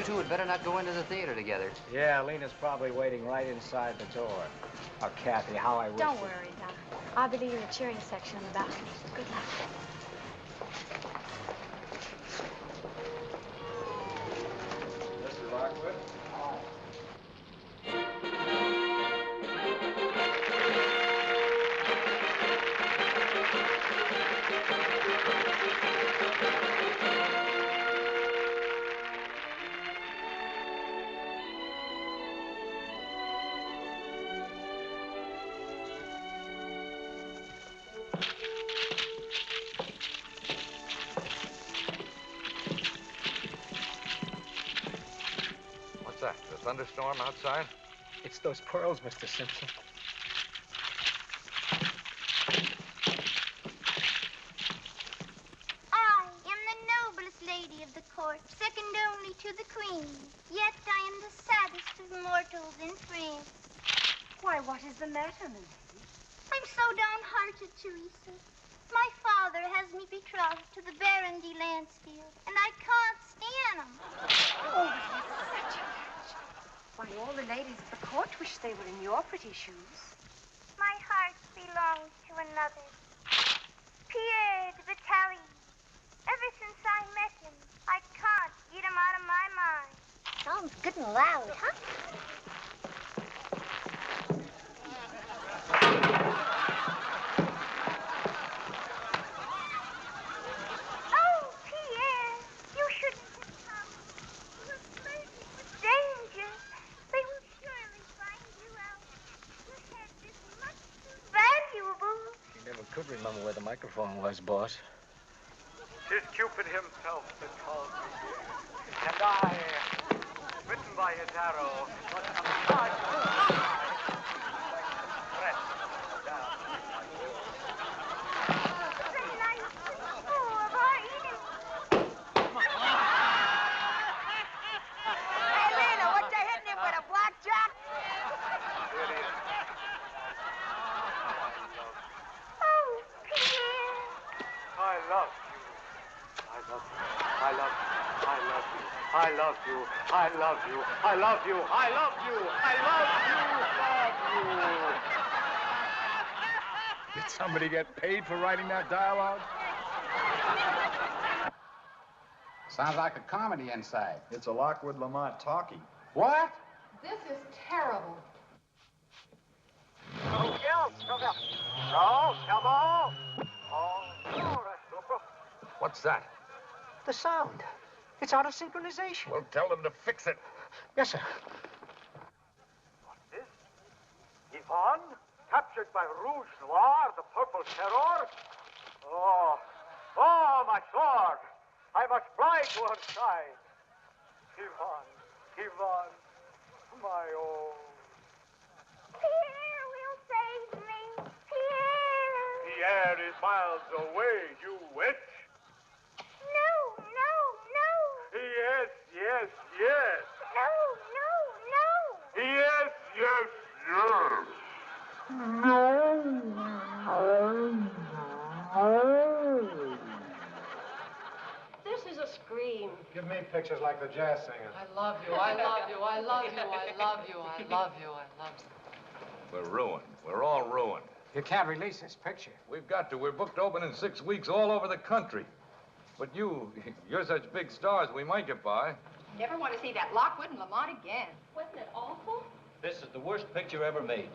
two had better not go into the theater together. Yeah, Lena's probably waiting right inside the door. Oh, Kathy, how I wish... Don't worry, Doc. I'll be leading the cheering section on the balcony. Good luck. Mr. Lockwood? What's that? A thunderstorm outside? It's those pearls, Mr. Simpson. I am the noblest lady of the court, second only to the queen. Yet I am the saddest of mortals in France. Why, what is the matter, milady? I'm so downhearted, Teresa. My father has me betrothed to the Baron de Lansfield, and I can't stand him. Oh, that's such a match. Why, all the ladies of the court wish they were in your pretty shoes. My heart belongs to another. Pierre de Bataille. Ever since I met him, I can't get him out of my mind. Sounds good and loud, huh? Oh, Pierre, you shouldn't have come. You are flirting with danger. They will surely find you out. Your head is much too valuable. She never could remember where the microphone was, boss. 'Tis Cupid himself that calls me here. And I, bitten by his arrow, must come The night is full of our enemies. Hey, Lena, what you hitting him with, a blackjack? Oh, Pierre. I love you. I love you. I love you. I love you. I love you. I love you. I love you. I love you. I love you. Did somebody get paid for writing that dialogue? Sounds like a comedy inside. It's a Lockwood Lamont talkie. What? This is terrible. No, come on. Oh, What's that? The sound. It's out of synchronization. Well, tell them to fix it. Yes, sir. What's this? Yvonne? Captured by Rouge Noir, the purple terror? Oh, my sword! I must fly to her side. Yvonne, my own. Pierre will save me. Pierre. Pierre is miles away, you witch. No, no, no. Yes. No, no, no. Yes. This is a scream. Give me pictures like the jazz singers. I love you, I love you, I love you, I love you, I love you, I love you. We're ruined. We're all ruined. You can't release this picture. We've got to. We're booked to open in 6 weeks all over the country. But you're such big stars, we might get by. Never want to see that Lockwood and Lamont again. Wasn't it awful? This is the worst picture ever made.